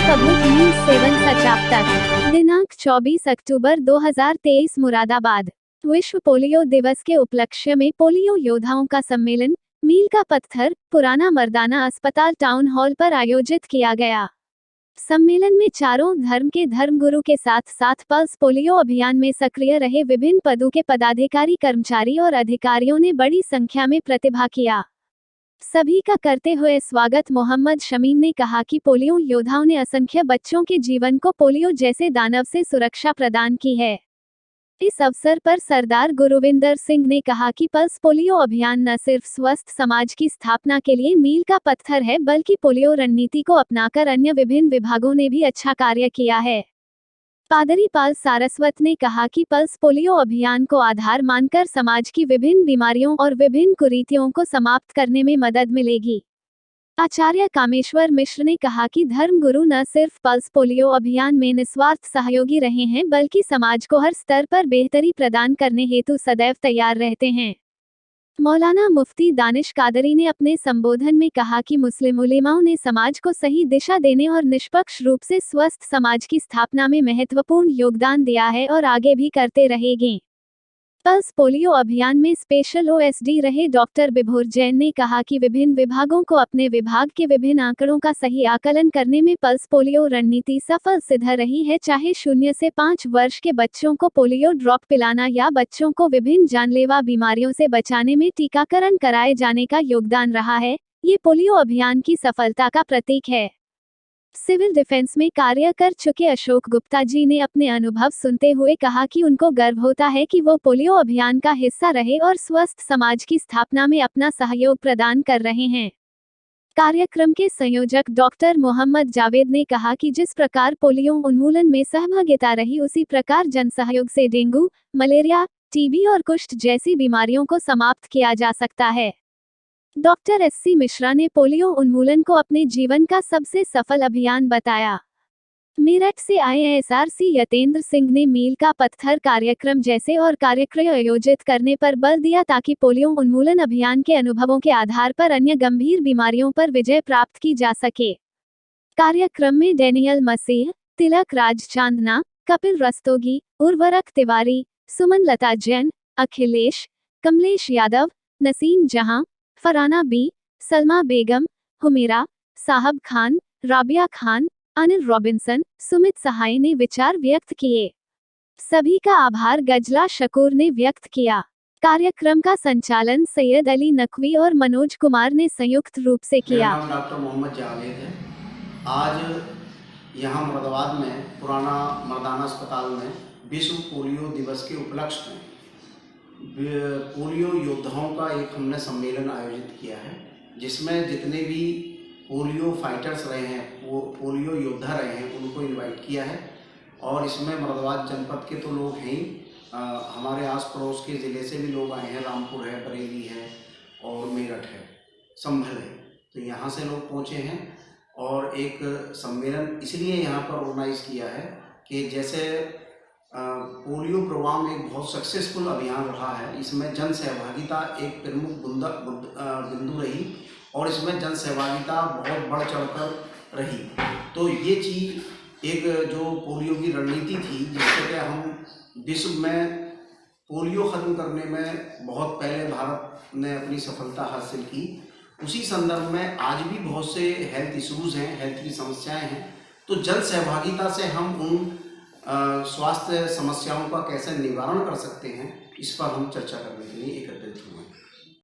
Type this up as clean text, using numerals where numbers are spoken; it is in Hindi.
पब्लिक न्यूज 7 सचाप तक। दिनांक 24 अक्टूबर 2023 मुरादाबाद। विश्व पोलियो दिवस के उपलक्ष्य में पोलियो योद्धाओं का सम्मेलन मील का पत्थर पुराना मर्दाना अस्पताल टाउन हॉल पर आयोजित किया गया। सम्मेलन में चारों धर्म के धर्मगुरु के साथ साथ पल्स पोलियो अभियान में सक्रिय रहे विभिन्न पदों के पदाधिकारी, कर्मचारी और अधिकारियों ने बड़ी संख्या में प्रतिभाग किया। सभी का करते हुए स्वागत मोहम्मद शमीम ने कहा कि पोलियो योद्धाओं ने असंख्य बच्चों के जीवन को पोलियो जैसे दानव से सुरक्षा प्रदान की है। इस अवसर पर सरदार गुरविंदर सिंह ने कहा कि पल्स पोलियो अभियान न सिर्फ स्वस्थ समाज की स्थापना के लिए मील का पत्थर है, बल्कि पोलियो रणनीति को अपनाकर अन्य विभिन्न विभागों ने भी अच्छा कार्य किया है। पादरी पाल सारस्वत ने कहा कि पल्स पोलियो अभियान को आधार मानकर समाज की विभिन्न बीमारियों और विभिन्न कुरीतियों को समाप्त करने में मदद मिलेगी। आचार्य कामेश्वर मिश्र ने कहा कि धर्मगुरु न सिर्फ पल्स पोलियो अभियान में निस्वार्थ सहयोगी रहे हैं, बल्कि समाज को हर स्तर पर बेहतरी प्रदान करने हेतु सदैव तैयार रहते हैं। मौलाना मुफ्ती दानिश कादरी ने अपने संबोधन में कहा कि मुस्लिम उलेमाओं ने समाज को सही दिशा देने और निष्पक्ष रूप से स्वस्थ समाज की स्थापना में महत्वपूर्ण योगदान दिया है और आगे भी करते रहेंगे। पल्स पोलियो अभियान में स्पेशल ओएसडी रहे डॉक्टर विभोर जैन ने कहा कि विभिन्न विभागों को अपने विभाग के विभिन्न आंकड़ों का सही आकलन करने में पल्स पोलियो रणनीति सफल सिद्ध रही है, चाहे 0 से 5 वर्ष के बच्चों को पोलियो ड्रॉप पिलाना या बच्चों को विभिन्न जानलेवा बीमारियों से बचाने में टीकाकरण कराए जाने का योगदान रहा है। ये पोलियो अभियान की सफलता का प्रतीक है। सिविल डिफेंस में कार्य कर चुके अशोक गुप्ता जी ने अपने अनुभव सुनते हुए कहा कि उनको गर्व होता है कि वो पोलियो अभियान का हिस्सा रहे और स्वस्थ समाज की स्थापना में अपना सहयोग प्रदान कर रहे हैं। कार्यक्रम के संयोजक डॉक्टर मोहम्मद जावेद ने कहा कि जिस प्रकार पोलियो उन्मूलन में सहभागिता रही, उसी प्रकार जनसहयोग से डेंगू, मलेरिया, टीबी और कुष्ठ जैसी बीमारियों को समाप्त किया जा सकता है। डॉक्टर एससी मिश्रा ने पोलियो उन्मूलन को अपने जीवन का सबसे सफल अभियान बताया। मेरठ से आए एसआरसी यतेंद्र सिंह ने मील का पत्थर कार्यक्रम जैसे और कार्यक्रम आयोजित करने पर बल दिया ताकि पोलियो उन्मूलन अभियान के अनुभवों के आधार पर अन्य गंभीर बीमारियों पर विजय प्राप्त की जा सके। कार्यक्रम में डेनियल मसीह, तिलक राज चांदना, कपिल रस्तोगी, उर्वरक तिवारी, सुमन लता जैन, अखिलेश, कमलेश यादव, नसीम जहां, फराना बी, सलमा बेगम, हुमेरा, साहब खान, राबिया खान, अनिल रॉबिन्सन, सुमित सहाय ने विचार व्यक्त किए। सभी का आभार गजला शकूर ने व्यक्त किया। कार्यक्रम का संचालन सैयद अली नकवी और मनोज कुमार ने संयुक्त रूप से किया। मेरा नाम डॉक्टर मोहम्मद जावेद है। आज यहाँ मुरादाबाद में पुराना मर्दाना अस्पताल में विश्व पोलियो दिवस के उपलक्ष्य में पोलियो योद्धाओं का एक हमने सम्मेलन आयोजित किया है, जिसमें जितने भी पोलियो फाइटर्स रहे हैं, पोलियो योद्धा रहे हैं, उनको इनवाइट किया है। और इसमें मुरादाबाद जनपद के तो लोग हैं ही, हमारे आस पड़ोस के ज़िले से भी लोग आए हैं। रामपुर है, बरेली है और मेरठ है, संभल है, तो यहाँ से लोग पहुँचे हैं। और एक सम्मेलन इसलिए यहाँ पर ऑर्गेनाइज किया है कि जैसे पोलियो प्रोग्राम एक बहुत सक्सेसफुल अभियान रहा है, इसमें जन सहभागिता एक प्रमुख बिंदु रही और इसमें जन सहभागिता बहुत बढ़ चढ़कर रही। तो ये चीज़ एक जो पोलियो की रणनीति थी, जिससे कि हम विश्व में पोलियो ख़त्म करने में बहुत पहले भारत ने अपनी सफलता हासिल की, उसी संदर्भ में आज भी बहुत से हेल्थ इश्यूज़ हैं, हेल्थ की समस्याएं हैं। तो जन सहभागिता से हम उन स्वास्थ्य समस्याओं का कैसे निवारण कर सकते हैं, इस पर हम चर्चा करने के लिए एकत्रित हुए हैं।